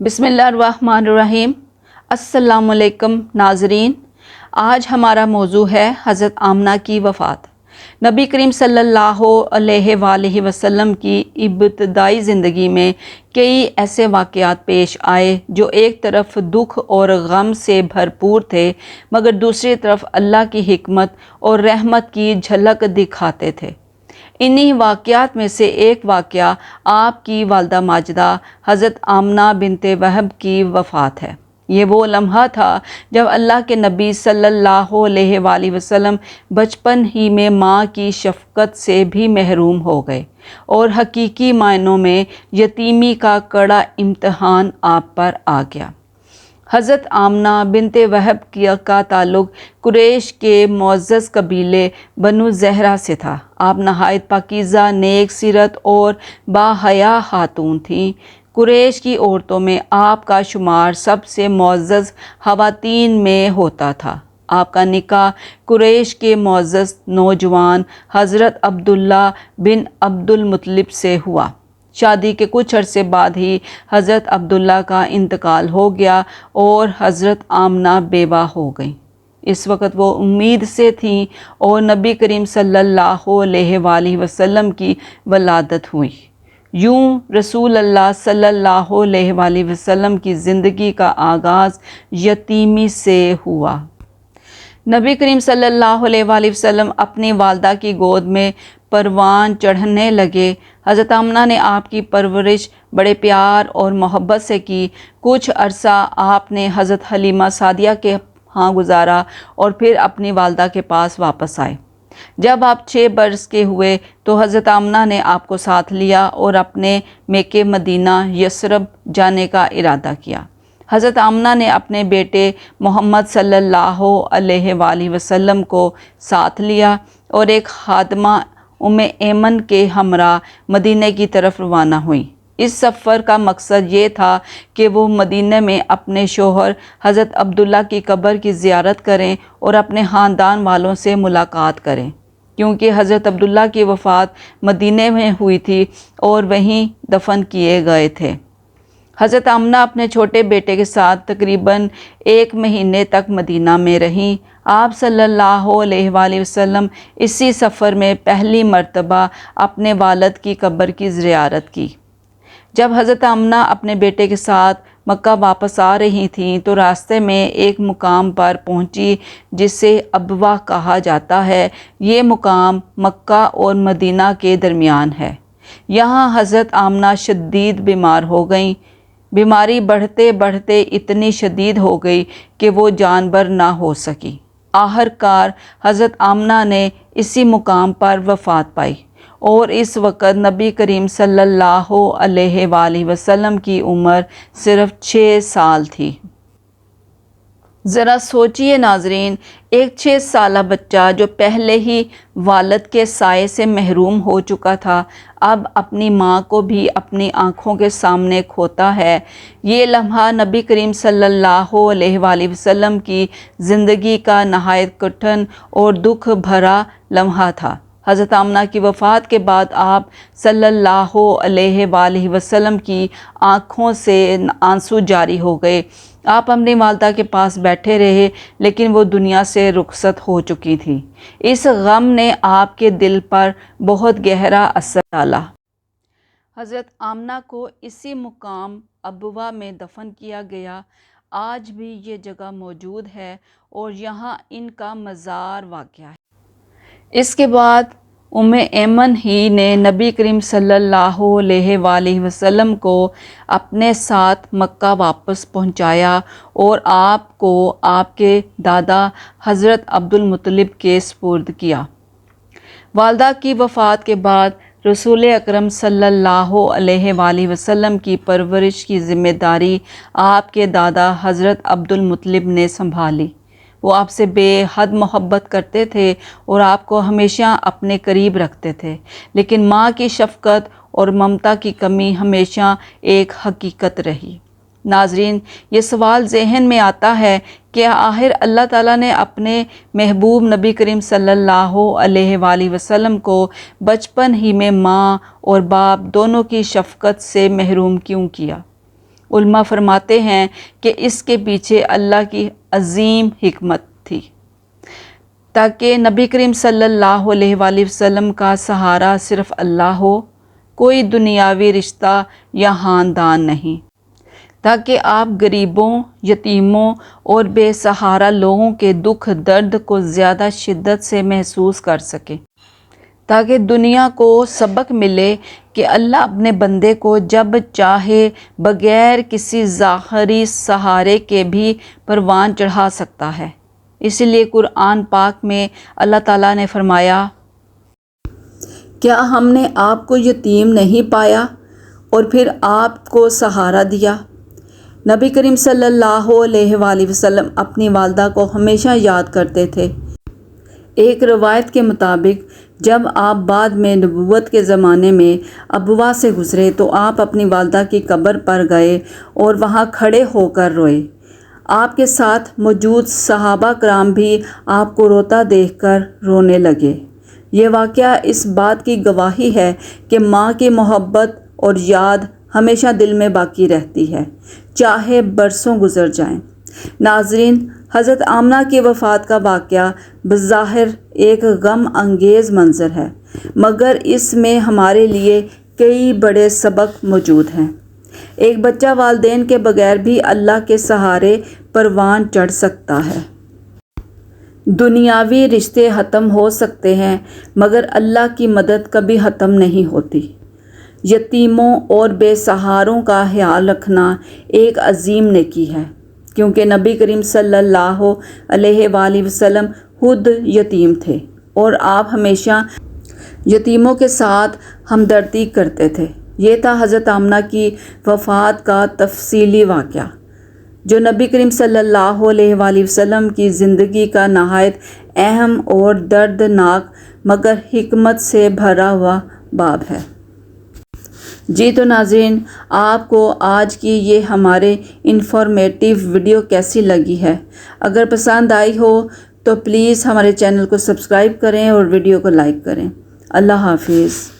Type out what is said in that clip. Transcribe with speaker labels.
Speaker 1: بسم اللہ الرحمن الرحیم۔ السلام علیکم ناظرین، آج ہمارا موضوع ہے حضرت آمنہ کی وفات۔ نبی کریم صلی اللہ علیہ وآلہ وسلم کی ابتدائی زندگی میں کئی ایسے واقعات پیش آئے جو ایک طرف دکھ اور غم سے بھرپور تھے، مگر دوسری طرف اللہ کی حکمت اور رحمت کی جھلک دکھاتے تھے۔ انہی واقعات میں سے ایک واقعہ آپ کی والدہ ماجدہ حضرت آمنہ بنت وہب کی وفات ہے۔ یہ وہ لمحہ تھا جب اللہ کے نبی صلی اللہ علیہ وآلہ وسلم بچپن ہی میں ماں کی شفقت سے بھی محروم ہو گئے اور حقیقی معنوں میں یتیمی کا کڑا امتحان آپ پر آ گیا۔ حضرت آمنہ بنت وہب کا تعلق قریش کے معزز قبیلے بنو زہرہ سے تھا۔ آپ نہایت پاکیزہ، نیک سیرت اور باحیا خاتون تھیں۔ قریش کی عورتوں میں آپ کا شمار سب سے معزز خواتین میں ہوتا تھا۔ آپ کا نکاح قریش کے معزز نوجوان حضرت عبداللہ بن عبد المطلب سے ہوا۔ شادی کے کچھ عرصے بعد ہی حضرت عبداللہ کا انتقال ہو گیا اور حضرت آمنہ بیوہ ہو گئیں۔ اس وقت وہ امید سے تھیں اور نبی کریم صلی اللہ علیہ وآلہ وسلم کی ولادت ہوئی۔ یوں رسول اللہ صلی اللہ علیہ وآلہ وسلم کی زندگی کا آغاز یتیمی سے ہوا۔ نبی کریم صلی اللہ علیہ وآلہ وسلم اپنی والدہ کی گود میں پروان چڑھنے لگے۔ حضرت آمنہ نے آپ کی پرورش بڑے پیار اور محبت سے کی۔ کچھ عرصہ آپ نے حضرت حلیمہ سعدیہ کے ہاں گزارا اور پھر اپنی والدہ کے پاس واپس آئے۔ جب آپ 6 برس کے ہوئے تو حضرت آمنہ نے آپ کو ساتھ لیا اور اپنے میکے مدینہ یثرب جانے کا ارادہ کیا۔ حضرت آمنہ نے اپنے بیٹے محمد صلی اللہ علیہ وآلہ وسلم کو ساتھ لیا اور ایک خادمہ ام ایمن کے ہمراہ مدینہ کی طرف روانہ ہوئیں۔ اس سفر کا مقصد یہ تھا کہ وہ مدینہ میں اپنے شوہر حضرت عبداللہ کی قبر کی زیارت کریں اور اپنے خاندان والوں سے ملاقات کریں، کیونکہ حضرت عبداللہ کی وفات مدینہ میں ہوئی تھی اور وہیں دفن کیے گئے تھے۔ حضرت آمنہ اپنے چھوٹے بیٹے کے ساتھ تقریباً 1 مہینے تک مدینہ میں رہیں۔ آپ صلی اللہ علیہ وآلہ وسلم اسی سفر میں پہلی مرتبہ اپنے والد کی قبر کی زیارت کی۔ جب حضرت آمنہ اپنے بیٹے کے ساتھ مکہ واپس آ رہی تھیں تو راستے میں ایک مقام پر پہنچی جسے ابواء کہا جاتا ہے۔ یہ مقام مکہ اور مدینہ کے درمیان ہے۔ یہاں حضرت آمنہ شدید بیمار ہو گئیں۔ بیماری بڑھتے بڑھتے اتنی شدید ہو گئی کہ وہ جانبر نہ ہو سکی۔ آخرکار حضرت آمنہ نے اسی مقام پر وفات پائی اور اس وقت نبی کریم صلی اللہ علیہ وآلہ وسلم کی عمر صرف 6 سال تھی۔ ذرا سوچئے ناظرین، ایک 6 سالہ بچہ جو پہلے ہی والد کے سائے سے محروم ہو چکا تھا، اب اپنی ماں کو بھی اپنی آنکھوں کے سامنے کھوتا ہے۔ یہ لمحہ نبی کریم صلی اللہ علیہ وآلہ وسلم کی زندگی کا نہایت کٹھن اور دکھ بھرا لمحہ تھا۔ حضرت آمنہ کی وفات کے بعد آپ صلی اللہ علیہ وآلہ وسلم کی آنکھوں سے آنسو جاری ہو گئے۔ آپ اپنی والدہ کے پاس بیٹھے رہے، لیکن وہ دنیا سے رخصت ہو چکی تھیں۔ اس غم نے آپ کے دل پر بہت گہرا اثر ڈالا۔ حضرت آمنہ کو اسی مقام ابواء میں دفن کیا گیا۔ آج بھی یہ جگہ موجود ہے اور یہاں ان کا مزار واقع ہے۔ اس کے بعد ام ایمن ہی نے نبی کریم صلی اللہ علیہ وآلہ وسلم کو اپنے ساتھ مکہ واپس پہنچایا اور آپ کو آپ کے دادا حضرت عبد المطلب کے سپرد کیا۔ والدہ کی وفات کے بعد رسول اکرم صلی اللہ علیہ وآلہ وسلم کی پرورش کی ذمہ داری آپ کے دادا حضرت عبد المطلب نے سنبھالی۔ وہ آپ سے بے حد محبت کرتے تھے اور آپ کو ہمیشہ اپنے قریب رکھتے تھے، لیکن ماں کی شفقت اور ممتا کی کمی ہمیشہ ایک حقیقت رہی۔ ناظرین، یہ سوال ذہن میں آتا ہے کہ آخر اللہ تعالیٰ نے اپنے محبوب نبی کریم صلی اللہ علیہ وآلہ وسلم کو بچپن ہی میں ماں اور باپ دونوں کی شفقت سے محروم کیوں کیا؟ علماء فرماتے ہیں کہ اس کے پیچھے اللہ کی عظیم حکمت تھی، تاکہ نبی کریم صلی اللہ علیہ وآلہ وسلم کا سہارا صرف اللہ ہو، کوئی دنیاوی رشتہ یا خاندان نہیں، تاکہ آپ غریبوں، یتیموں اور بے سہارا لوگوں کے دکھ درد کو زیادہ شدت سے محسوس کر سکیں، تاکہ دنیا کو سبق ملے کہ اللہ اپنے بندے کو جب چاہے بغیر کسی ظاہری سہارے کے بھی پروان چڑھا سکتا ہے۔ اس لیے قرآن پاک میں اللہ تعالیٰ نے فرمایا، کیا ہم نے آپ کو یتیم نہیں پایا اور پھر آپ کو سہارا دیا؟ نبی کریم صلی اللہ علیہ وآلہ وسلم اپنی والدہ کو ہمیشہ یاد کرتے تھے۔ ایک روایت کے مطابق جب آپ بعد میں نبوت کے زمانے میں ابوا سے گزرے تو آپ اپنی والدہ کی قبر پر گئے اور وہاں کھڑے ہو کر روئے۔ آپ کے ساتھ موجود صحابہ کرام بھی آپ کو روتا دیکھ کر رونے لگے۔ یہ واقعہ اس بات کی گواہی ہے کہ ماں کی محبت اور یاد ہمیشہ دل میں باقی رہتی ہے، چاہے برسوں گزر جائیں۔ ناظرین، حضرت آمنہ کی وفات کا واقعہ بظاہر ایک غم انگیز منظر ہے، مگر اس میں ہمارے لیے کئی بڑے سبق موجود ہیں۔ ایک بچہ والدین کے بغیر بھی اللہ کے سہارے پروان چڑھ سکتا ہے۔ دنیاوی رشتے ختم ہو سکتے ہیں، مگر اللہ کی مدد کبھی ختم نہیں ہوتی۔ یتیموں اور بے سہاروں کا خیال رکھنا ایک عظیم نیکی ہے، کیونکہ نبی کریم صلی اللہ علیہ وآلہ وسلم خود یتیم تھے اور آپ ہمیشہ یتیموں کے ساتھ ہمدردی کرتے تھے۔ یہ تھا حضرت آمنہ کی وفات کا تفصیلی واقعہ، جو نبی کریم صلی اللہ علیہ وآلہ وسلم کی زندگی کا نہایت اہم اور دردناک مگر حکمت سے بھرا ہوا باب ہے۔ جی تو ناظرین، آپ کو آج کی یہ ہمارے انفارمیٹیو ویڈیو کیسی لگی ہے؟ اگر پسند آئی ہو تو پلیز ہمارے چینل کو سبسکرائب کریں اور ویڈیو کو لائک کریں۔ اللہ حافظ۔